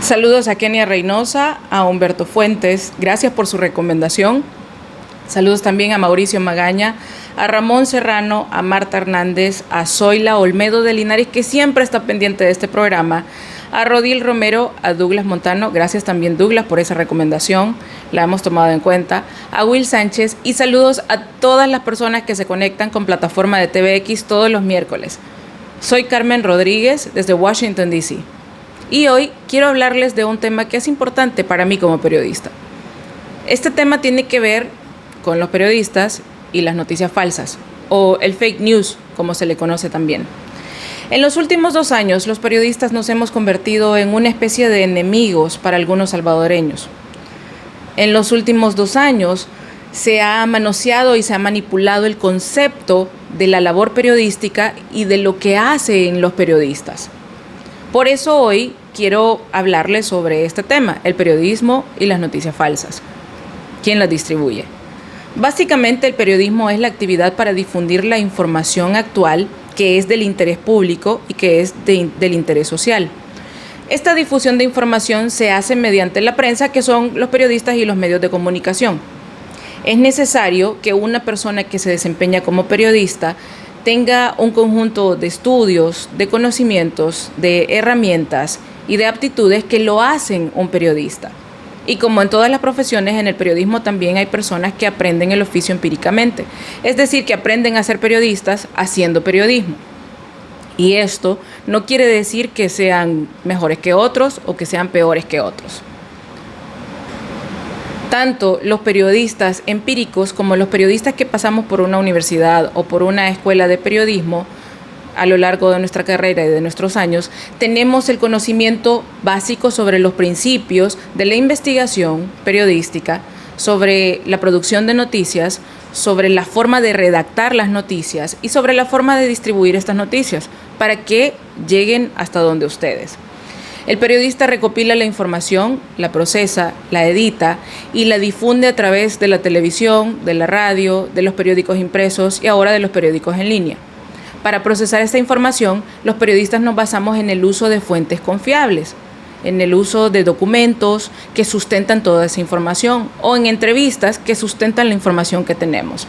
Saludos a Kenia Reynosa, a Humberto Fuentes, gracias por su recomendación. Saludos también a Mauricio Magaña, a Ramón Serrano, a Marta Hernández, a Zoila Olmedo de Linares, que siempre está pendiente de este programa, a Rodil Romero, a Douglas Montano, gracias también Douglas por esa recomendación, la hemos tomado en cuenta, a Will Sánchez y saludos a todas las personas que se conectan con plataforma de TVX todos los miércoles. Soy Carmen Rodríguez desde Washington, D.C. Y hoy quiero hablarles de un tema que es importante para mí como periodista. Este tema tiene que ver con los periodistas y las noticias falsas, o el fake news, como se le conoce también. En los últimos 2 años, los periodistas nos hemos convertido en una especie de enemigos para algunos salvadoreños. En los últimos 2 años, se ha manoseado y se ha manipulado el concepto de la labor periodística y de lo que hacen los periodistas. Por eso hoy quiero hablarles sobre este tema, el periodismo y las noticias falsas. ¿Quién las distribuye? Básicamente el periodismo es la actividad para difundir la información actual que es del interés público y que es del interés social. Esta difusión de información se hace mediante la prensa, que son los periodistas y los medios de comunicación. Es necesario que una persona que se desempeña como periodista tenga un conjunto de estudios, de conocimientos, de herramientas y de aptitudes que lo hacen un periodista. Y como en todas las profesiones, en el periodismo también hay personas que aprenden el oficio empíricamente, es decir, que aprenden a ser periodistas haciendo periodismo. Y esto no quiere decir que sean mejores que otros o que sean peores que otros. Tanto los periodistas empíricos como los periodistas que pasamos por una universidad o por una escuela de periodismo a lo largo de nuestra carrera y de nuestros años, tenemos el conocimiento básico sobre los principios de la investigación periodística, sobre la producción de noticias, sobre la forma de redactar las noticias y sobre la forma de distribuir estas noticias para que lleguen hasta donde ustedes. El periodista recopila la información, la procesa, la edita y la difunde a través de la televisión, de la radio, de los periódicos impresos y ahora de los periódicos en línea. Para procesar esta información, los periodistas nos basamos en el uso de fuentes confiables, en el uso de documentos que sustentan toda esa información o en entrevistas que sustentan la información que tenemos.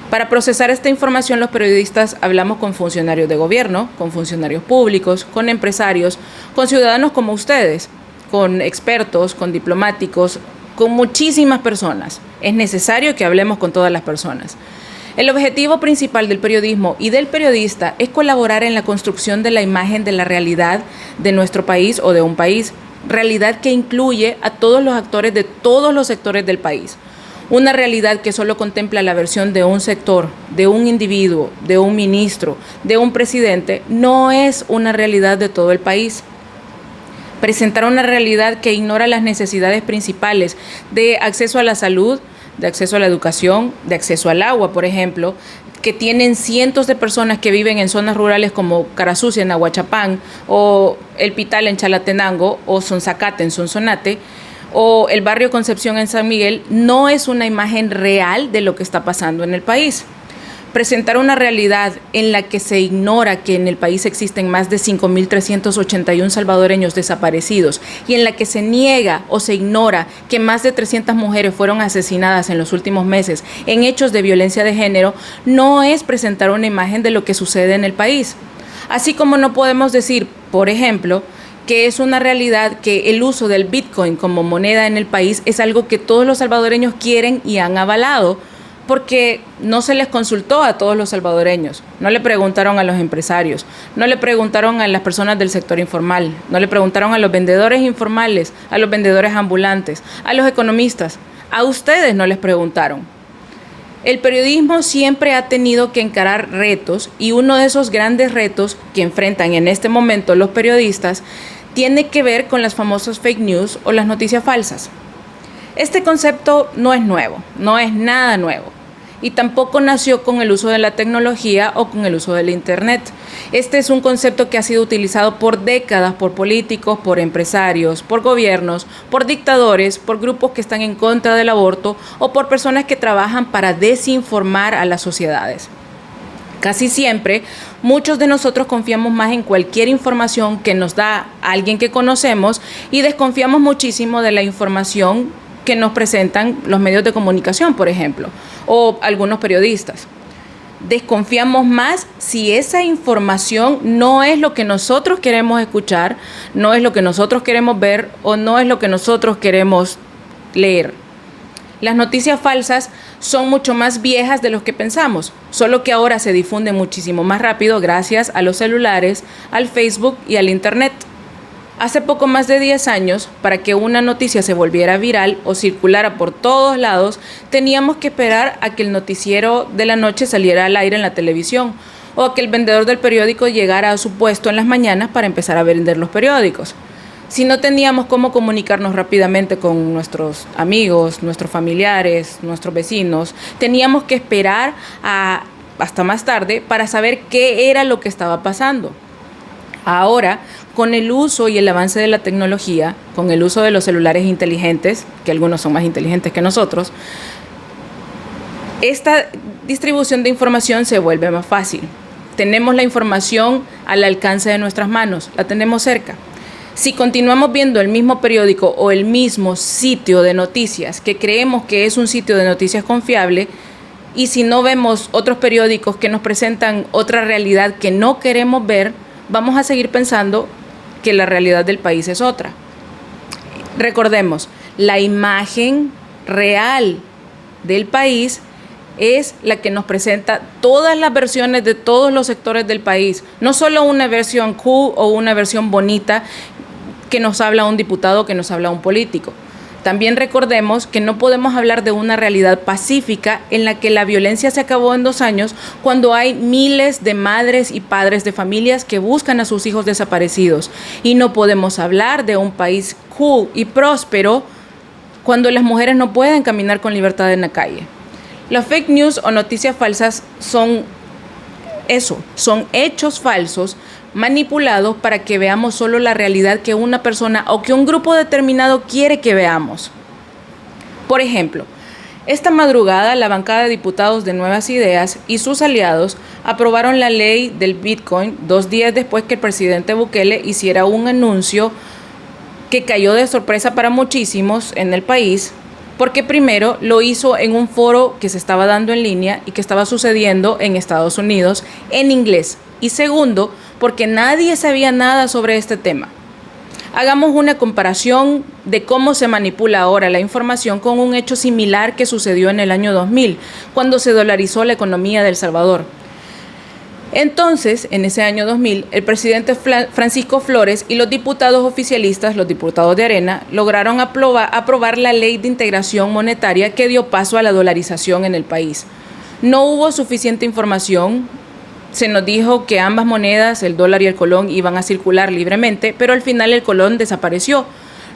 Para procesar esta información, los periodistas hablamos con funcionarios de gobierno, con funcionarios públicos, con empresarios, con ciudadanos como ustedes, con expertos, con diplomáticos, con muchísimas personas. Es necesario que hablemos con todas las personas. El objetivo principal del periodismo y del periodista es colaborar en la construcción de la imagen de la realidad de nuestro país o de un país, realidad que incluye a todos los actores de todos los sectores del país. Una realidad que solo contempla la versión de un sector, de un individuo, de un ministro, de un presidente, no es una realidad de todo el país. Presentar una realidad que ignora las necesidades principales de acceso a la salud, de acceso a la educación, de acceso al agua, por ejemplo, que tienen cientos de personas que viven en zonas rurales como Carasucia en Aguachapán, o El Pital en Chalatenango, o Sonzacate en Sonsonate, o el barrio Concepción en San Miguel, no es una imagen real de lo que está pasando en el país. Presentar una realidad en la que se ignora que en el país existen más de 5.381 salvadoreños desaparecidos y en la que se niega o se ignora que más de 300 mujeres fueron asesinadas en los últimos meses en hechos de violencia de género, no es presentar una imagen de lo que sucede en el país. Así como no podemos decir, por ejemplo, que es una realidad que el uso del Bitcoin como moneda en el país es algo que todos los salvadoreños quieren y han avalado, porque no se les consultó a todos los salvadoreños, no le preguntaron a los empresarios, no le preguntaron a las personas del sector informal, no le preguntaron a los vendedores informales, a los vendedores ambulantes, a los economistas, a ustedes no les preguntaron. El periodismo siempre ha tenido que encarar retos y uno de esos grandes retos que enfrentan en este momento los periodistas tiene que ver con las famosas fake news o las noticias falsas. Este concepto no es nuevo, no es nada nuevo y tampoco nació con el uso de la tecnología o con el uso del Internet. Este es un concepto que ha sido utilizado por décadas por políticos, por empresarios, por gobiernos, por dictadores, por grupos que están en contra del aborto o por personas que trabajan para desinformar a las sociedades. Casi siempre, muchos de nosotros confiamos más en cualquier información que nos da alguien que conocemos y desconfiamos muchísimo de la información que nos presentan los medios de comunicación, por ejemplo, o algunos periodistas. Desconfiamos más si esa información no es lo que nosotros queremos escuchar, no es lo que nosotros queremos ver o no es lo que nosotros queremos leer. Las noticias falsas son mucho más viejas de lo que pensamos, solo que ahora se difunden muchísimo más rápido gracias a los celulares, al Facebook y al Internet. Hace poco más de 10 años, para que una noticia se volviera viral o circulara por todos lados, teníamos que esperar a que el noticiero de la noche saliera al aire en la televisión o a que el vendedor del periódico llegara a su puesto en las mañanas para empezar a vender los periódicos. Si no teníamos cómo comunicarnos rápidamente con nuestros amigos, nuestros familiares, nuestros vecinos, teníamos que esperar hasta más tarde para saber qué era lo que estaba pasando. Ahora, con el uso y el avance de la tecnología, con el uso de los celulares inteligentes, que algunos son más inteligentes que nosotros, esta distribución de información se vuelve más fácil. Tenemos la información al alcance de nuestras manos, la tenemos cerca. Si continuamos viendo el mismo periódico o el mismo sitio de noticias que creemos que es un sitio de noticias confiable, y si no vemos otros periódicos que nos presentan otra realidad que no queremos ver, vamos a seguir pensando que la realidad del país es otra. Recordemos, la imagen real del país es la que nos presenta todas las versiones de todos los sectores del país, no solo una versión cool o una versión bonita que nos habla un diputado, que nos habla un político. También recordemos que no podemos hablar de una realidad pacífica en la que la violencia se acabó en 2 años, cuando hay miles de madres y padres de familias que buscan a sus hijos desaparecidos. Y no podemos hablar de un país cool y próspero cuando las mujeres no pueden caminar con libertad en la calle. Las fake news o noticias falsas son eso, son hechos falsos manipulados para que veamos solo la realidad que una persona o que un grupo determinado quiere que veamos. Por ejemplo, esta madrugada la bancada de diputados de Nuevas Ideas y sus aliados aprobaron la ley del Bitcoin 2 días después que el presidente Bukele hiciera un anuncio que cayó de sorpresa para muchísimos en el país, porque primero lo hizo en un foro que se estaba dando en línea y que estaba sucediendo en Estados Unidos en inglés, y segundo, porque nadie sabía nada sobre este tema. Hagamos una comparación de cómo se manipula ahora la información con un hecho similar que sucedió en el año 2000, cuando se dolarizó la economía de El Salvador. Entonces, en ese año 2000, el presidente Francisco Flores y los diputados oficialistas, los diputados de Arena, lograron aprobar la ley de integración monetaria que dio paso a la dolarización en el país. No hubo suficiente información. Se nos dijo que ambas monedas, el dólar y el colón, iban a circular libremente, pero al final el colón desapareció.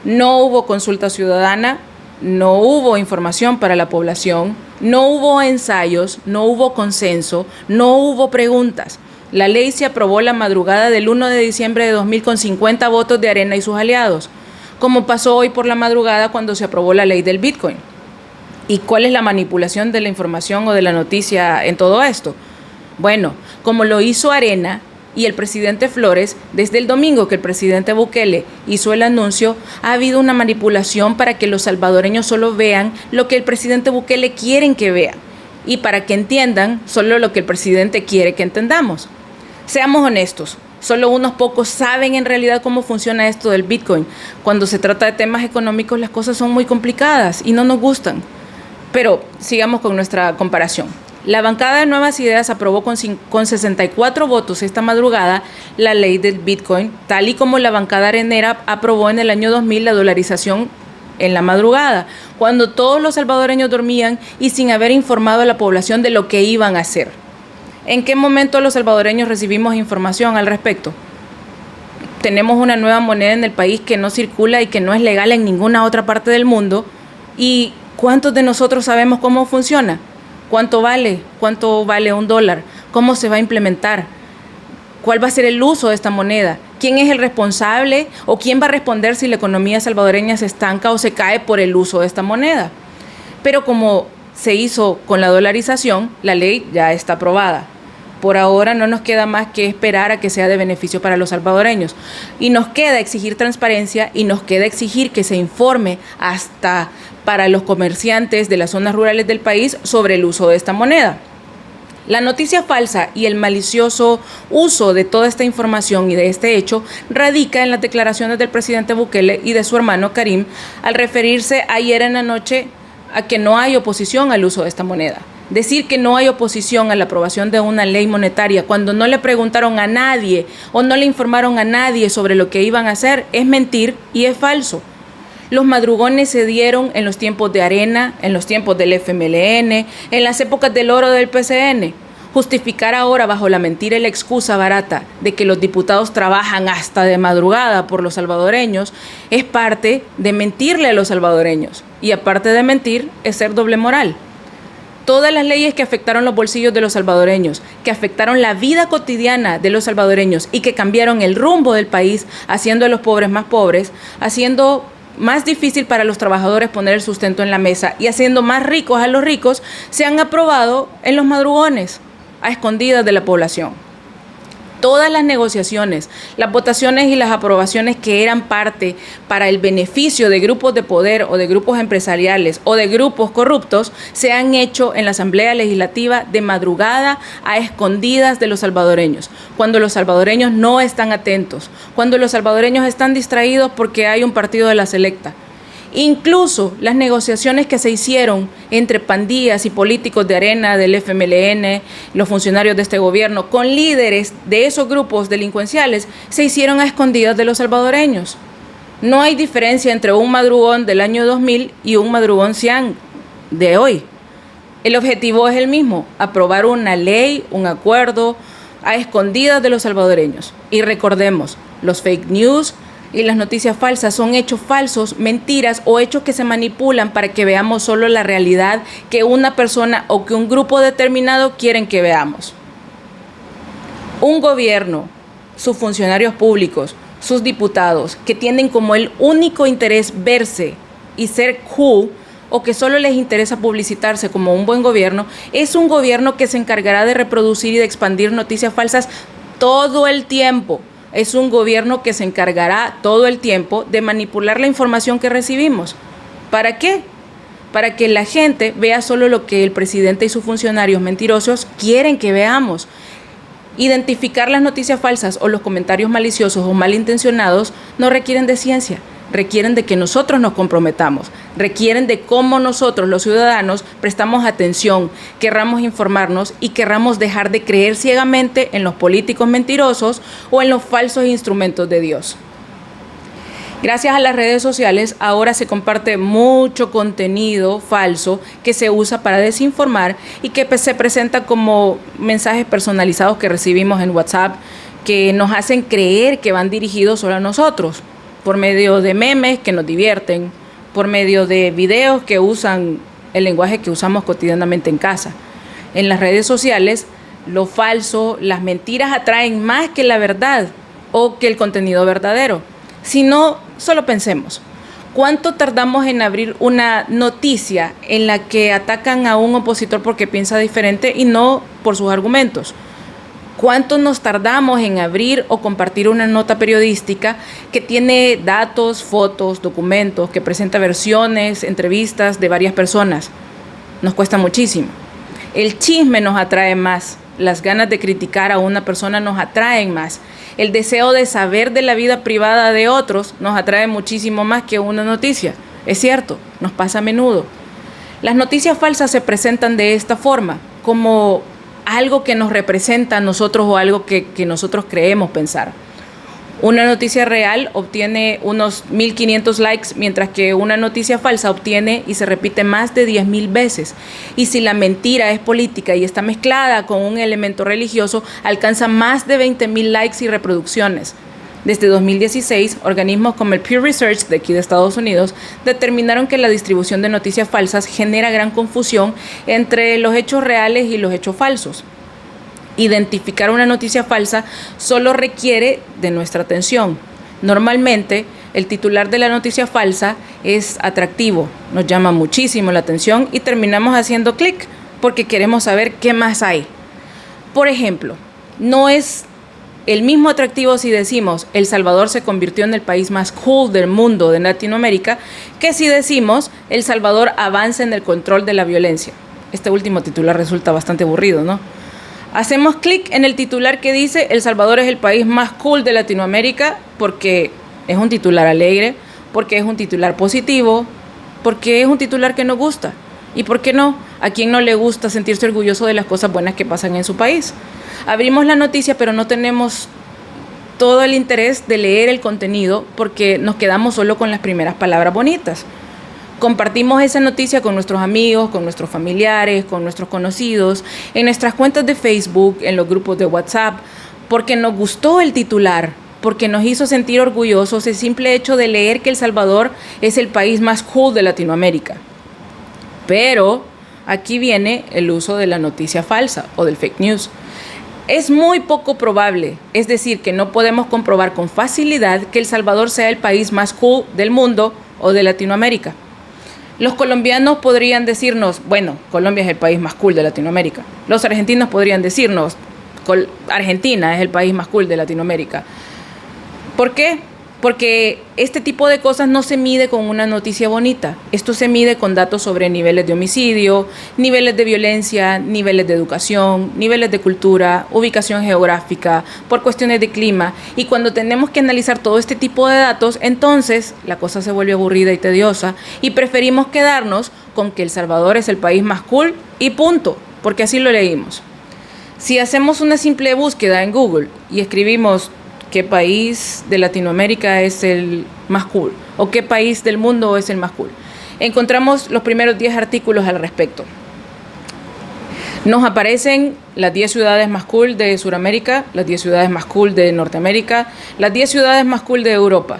No hubo consulta ciudadana, no hubo información para la población, no hubo ensayos, no hubo consenso, no hubo preguntas. La ley se aprobó la madrugada del 1 de diciembre de 2000 con 50 votos de Arena y sus aliados, como pasó hoy por la madrugada cuando se aprobó la ley del Bitcoin. ¿Y cuál es la manipulación de la información o de la noticia en todo esto? Bueno, como lo hizo Arena y el presidente Flores, desde el domingo que el presidente Bukele hizo el anuncio, ha habido una manipulación para que los salvadoreños solo vean lo que el presidente Bukele quiere que vean y para que entiendan solo lo que el presidente quiere que entendamos. Seamos honestos, solo unos pocos saben en realidad cómo funciona esto del Bitcoin. Cuando se trata de temas económicos, las cosas son muy complicadas y no nos gustan. Pero sigamos con nuestra comparación. La bancada de Nuevas Ideas aprobó con 64 votos esta madrugada la ley del Bitcoin, tal y como la bancada arenera aprobó en el año 2000 la dolarización en la madrugada, cuando todos los salvadoreños dormían y sin haber informado a la población de lo que iban a hacer. ¿En qué momento los salvadoreños recibimos información al respecto? Tenemos una nueva moneda en el país que no circula y que no es legal en ninguna otra parte del mundo. ¿Y cuántos de nosotros sabemos cómo funciona? ¿Cuánto vale? ¿Cuánto vale $1? ¿Cómo se va a implementar? ¿Cuál va a ser el uso de esta moneda? ¿Quién es el responsable o quién va a responder si la economía salvadoreña se estanca o se cae por el uso de esta moneda? Pero como se hizo con la dolarización, la ley ya está aprobada. Por ahora no nos queda más que esperar a que sea de beneficio para los salvadoreños. Y nos queda exigir transparencia y nos queda exigir que se informe hasta para los comerciantes de las zonas rurales del país sobre el uso de esta moneda. La noticia falsa y el malicioso uso de toda esta información y de este hecho radica en las declaraciones del presidente Bukele y de su hermano Karim al referirse ayer en la noche a que no hay oposición al uso de esta moneda. Decir que no hay oposición a la aprobación de una ley monetaria cuando no le preguntaron a nadie o no le informaron a nadie sobre lo que iban a hacer es mentir y es falso. Los madrugones se dieron en los tiempos de Arena, en los tiempos del FMLN, en las épocas del oro del PCN. Justificar ahora bajo la mentira y la excusa barata de que los diputados trabajan hasta de madrugada por los salvadoreños es parte de mentirle a los salvadoreños. Y aparte de mentir, es ser doble moral. Todas las leyes que afectaron los bolsillos de los salvadoreños, que afectaron la vida cotidiana de los salvadoreños y que cambiaron el rumbo del país, haciendo a los pobres más pobres, haciendo más difícil para los trabajadores poner el sustento en la mesa y haciendo más ricos a los ricos, se han aprobado en los madrugones, a escondidas de la población. Todas las negociaciones, las votaciones y las aprobaciones que eran parte para el beneficio de grupos de poder o de grupos empresariales o de grupos corruptos se han hecho en la Asamblea Legislativa de madrugada a escondidas de los salvadoreños, cuando los salvadoreños no están atentos, cuando los salvadoreños están distraídos porque hay un partido de la selecta. Incluso las negociaciones que se hicieron entre pandillas y políticos de Arena, del FMLN, los funcionarios de este gobierno, con líderes de esos grupos delincuenciales, se hicieron a escondidas de los salvadoreños. No hay diferencia entre un madrugón del año 2000 y un madrugón cian de hoy. El objetivo es el mismo, aprobar una ley, un acuerdo, a escondidas de los salvadoreños. Y recordemos, los fake news y las noticias falsas son hechos falsos, mentiras o hechos que se manipulan para que veamos solo la realidad que una persona o que un grupo determinado quieren que veamos. Un gobierno, sus funcionarios públicos, sus diputados, que tienen como el único interés verse y ser cool o que solo les interesa publicitarse como un buen gobierno, es un gobierno que se encargará de reproducir y de expandir noticias falsas todo el tiempo. Es un gobierno que se encargará todo el tiempo de manipular la información que recibimos. ¿Para qué? Para que la gente vea solo lo que el presidente y sus funcionarios mentirosos quieren que veamos. Identificar las noticias falsas o los comentarios maliciosos o malintencionados no requieren de ciencia, requieren de que nosotros nos comprometamos, requieren de cómo nosotros, los ciudadanos, prestamos atención, querramos informarnos y querramos dejar de creer ciegamente en los políticos mentirosos o en los falsos instrumentos de Dios. Gracias a las redes sociales, ahora se comparte mucho contenido falso que se usa para desinformar y que se presenta como mensajes personalizados que recibimos en WhatsApp que nos hacen creer que van dirigidos solo a nosotros, por medio de memes que nos divierten, por medio de videos que usan el lenguaje que usamos cotidianamente en casa. En las redes sociales, lo falso, las mentiras atraen más que la verdad o que el contenido verdadero. Si no, solo pensemos, ¿cuánto tardamos en abrir una noticia en la que atacan a un opositor porque piensa diferente y no por sus argumentos? ¿Cuánto nos tardamos en abrir o compartir una nota periodística que tiene datos, fotos, documentos, que presenta versiones, entrevistas de varias personas? Nos cuesta muchísimo. El chisme nos atrae más, las ganas de criticar a una persona nos atraen más. El deseo de saber de la vida privada de otros nos atrae muchísimo más que una noticia. Es cierto, nos pasa a menudo. Las noticias falsas se presentan de esta forma, como algo que nos representa a nosotros o algo que nosotros creemos pensar. Una noticia real obtiene unos 1.500 likes, mientras que una noticia falsa obtiene y se repite más de 10.000 veces. Y si la mentira es política y está mezclada con un elemento religioso, alcanza más de 20.000 likes y reproducciones. Desde 2016, organismos como el Pew Research de aquí de Estados Unidos determinaron que la distribución de noticias falsas genera gran confusión entre los hechos reales y los hechos falsos. Identificar una noticia falsa solo requiere de nuestra atención. Normalmente, el titular de la noticia falsa es atractivo, nos llama muchísimo la atención y terminamos haciendo clic porque queremos saber qué más hay. Por ejemplo, no es el mismo atractivo si decimos El Salvador se convirtió en el país más cool del mundo de Latinoamérica, que si decimos El Salvador avanza en el control de la violencia. Este último titular resulta bastante aburrido, ¿no? Hacemos clic en el titular que dice El Salvador es el país más cool de Latinoamérica porque es un titular alegre, porque es un titular positivo, porque es un titular que nos gusta. ¿Y por qué no? ¿A quién no le gusta sentirse orgulloso de las cosas buenas que pasan en su país? Abrimos la noticia, pero no tenemos todo el interés de leer el contenido porque nos quedamos solo con las primeras palabras bonitas. Compartimos esa noticia con nuestros amigos, con nuestros familiares, con nuestros conocidos, en nuestras cuentas de Facebook, en los grupos de WhatsApp, porque nos gustó el titular, porque nos hizo sentir orgullosos el simple hecho de leer que El Salvador es el país más cool de Latinoamérica. Pero aquí viene el uso de la noticia falsa o del fake news. Es muy poco probable, es decir, que no podemos comprobar con facilidad que El Salvador sea el país más cool del mundo o de Latinoamérica. Los colombianos podrían decirnos, bueno, Colombia es el país más cool de Latinoamérica. Los argentinos podrían decirnos, Argentina es el país más cool de Latinoamérica. ¿Por qué? Porque este tipo de cosas no se mide con una noticia bonita. Esto se mide con datos sobre niveles de homicidio, niveles de violencia, niveles de educación, niveles de cultura, ubicación geográfica, por cuestiones de clima. Y cuando tenemos que analizar todo este tipo de datos, entonces la cosa se vuelve aburrida y tediosa y preferimos quedarnos con que El Salvador es el país más cool y punto, porque así lo leímos. Si hacemos una simple búsqueda en Google y escribimos ¿qué país de Latinoamérica es el más cool? ¿O qué país del mundo es el más cool? Encontramos los primeros 10 artículos al respecto. Nos aparecen las 10 ciudades más cool de Sudamérica, las 10 ciudades más cool de Norteamérica, las 10 ciudades más cool de Europa.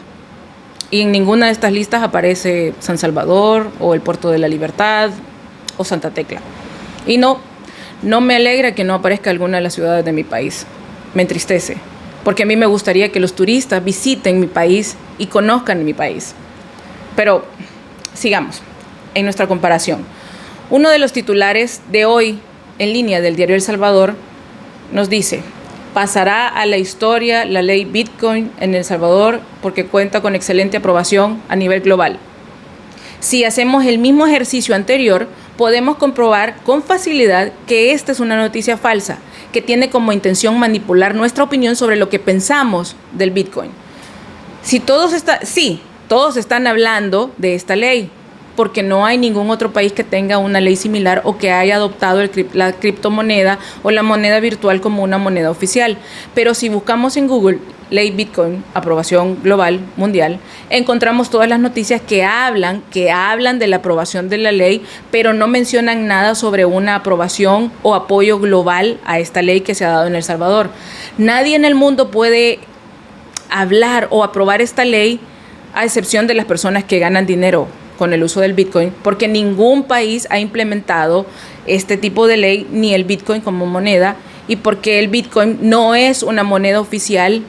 Y en ninguna de estas listas aparece San Salvador o el Puerto de la Libertad o Santa Tecla. Y no me alegra que no aparezca alguna de las ciudades de mi país. Me entristece. Porque a mí me gustaría que los turistas visiten mi país y conozcan mi país. Pero sigamos en nuestra comparación. Uno de los titulares de hoy en línea del diario El Salvador nos dice: pasará a la historia la ley Bitcoin en El Salvador porque cuenta con excelente aprobación a nivel global. Si hacemos el mismo ejercicio anterior, podemos comprobar con facilidad que esta es una noticia falsa, que tiene como intención manipular nuestra opinión sobre lo que pensamos del Bitcoin. Todos están hablando de esta ley, porque no hay ningún otro país que tenga una ley similar o que haya adoptado la criptomoneda o la moneda virtual como una moneda oficial. Pero si buscamos en Google ley Bitcoin, aprobación global, mundial, encontramos todas las noticias que hablan de la aprobación de la ley, pero no mencionan nada sobre una aprobación o apoyo global a esta ley que se ha dado en El Salvador. Nadie en el mundo puede hablar o aprobar esta ley a excepción de las personas que ganan dinero con el uso del Bitcoin, porque ningún país ha implementado este tipo de ley ni el Bitcoin como moneda, y porque el Bitcoin no es una moneda oficial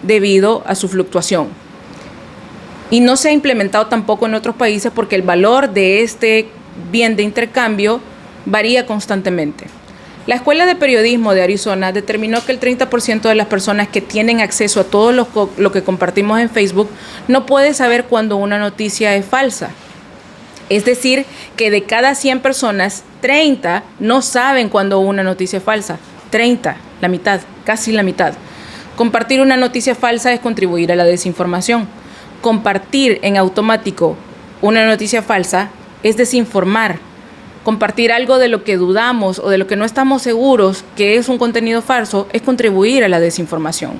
debido a su fluctuación. Y no se ha implementado tampoco en otros países porque el valor de este bien de intercambio varía constantemente. La Escuela de Periodismo de Arizona determinó que el 30% de las personas que tienen acceso a todo lo que compartimos en Facebook no puede saber cuando una noticia es falsa. Es decir, que de cada 100 personas, 30 no saben cuando una noticia es falsa. 30, la mitad, casi la mitad. Compartir una noticia falsa es contribuir a la desinformación. Compartir en automático una noticia falsa es desinformar. Compartir algo de lo que dudamos o de lo que no estamos seguros que es un contenido falso es contribuir a la desinformación.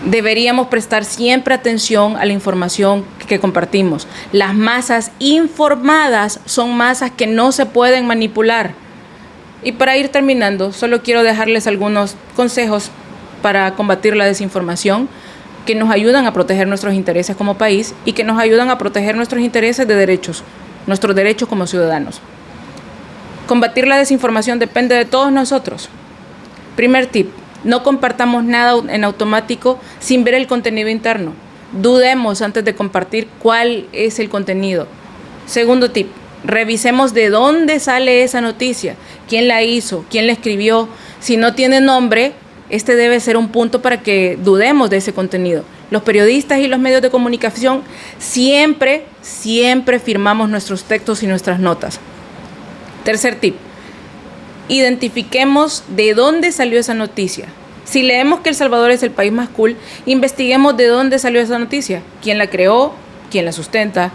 Deberíamos prestar siempre atención a la información que compartimos. Las masas informadas son masas que no se pueden manipular. Y para ir terminando, solo quiero dejarles algunos consejos para combatir la desinformación que nos ayudan a proteger nuestros intereses como país y que nos ayudan a proteger nuestros intereses de derechos, nuestros derechos como ciudadanos. Combatir la desinformación depende de todos nosotros. Primer tip: no compartamos nada en automático sin ver el contenido interno. Dudemos antes de compartir cuál es el contenido. Segundo tip: revisemos de dónde sale esa noticia, quién la hizo, quién la escribió, Si no tiene nombre, este debe ser un punto para que dudemos de ese contenido. Los periodistas y los medios de comunicación siempre firmamos nuestros textos y nuestras notas. Tercer tip, identifiquemos de dónde salió esa noticia. Si leemos que El Salvador es el país más cool, investiguemos de dónde salió esa noticia, quién la creó, quién la sustenta,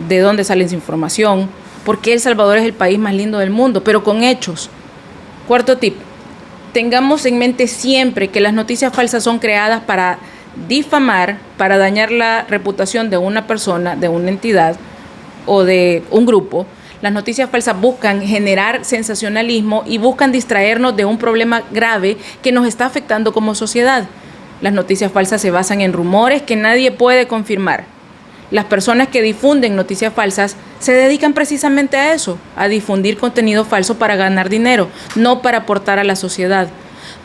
de dónde sale esa información, por qué El Salvador es el país más lindo del mundo, pero con hechos. Cuarto tip, tengamos en mente siempre que las noticias falsas son creadas para difamar, para dañar la reputación de una persona, de una entidad o de un grupo. Las noticias falsas buscan generar sensacionalismo y buscan distraernos de un problema grave que nos está afectando como sociedad. Las noticias falsas se basan en rumores que nadie puede confirmar. Las personas que difunden noticias falsas se dedican precisamente a eso, a difundir contenido falso para ganar dinero, no para aportar a la sociedad.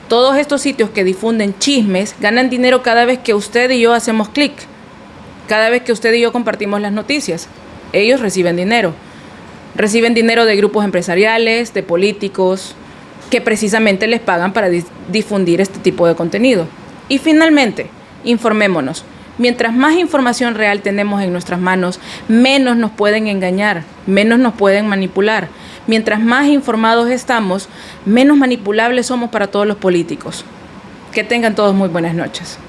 Todos estos sitios que difunden chismes ganan dinero cada vez que usted y yo hacemos clic, cada vez que usted y yo compartimos las noticias. Ellos reciben dinero. Reciben dinero de grupos empresariales, de políticos, que precisamente les pagan para difundir este tipo de contenido. Y finalmente, informémonos. Mientras más información real tenemos en nuestras manos, menos nos pueden engañar, menos nos pueden manipular. Mientras más informados estamos, menos manipulables somos para todos los políticos. Que tengan todos muy buenas noches.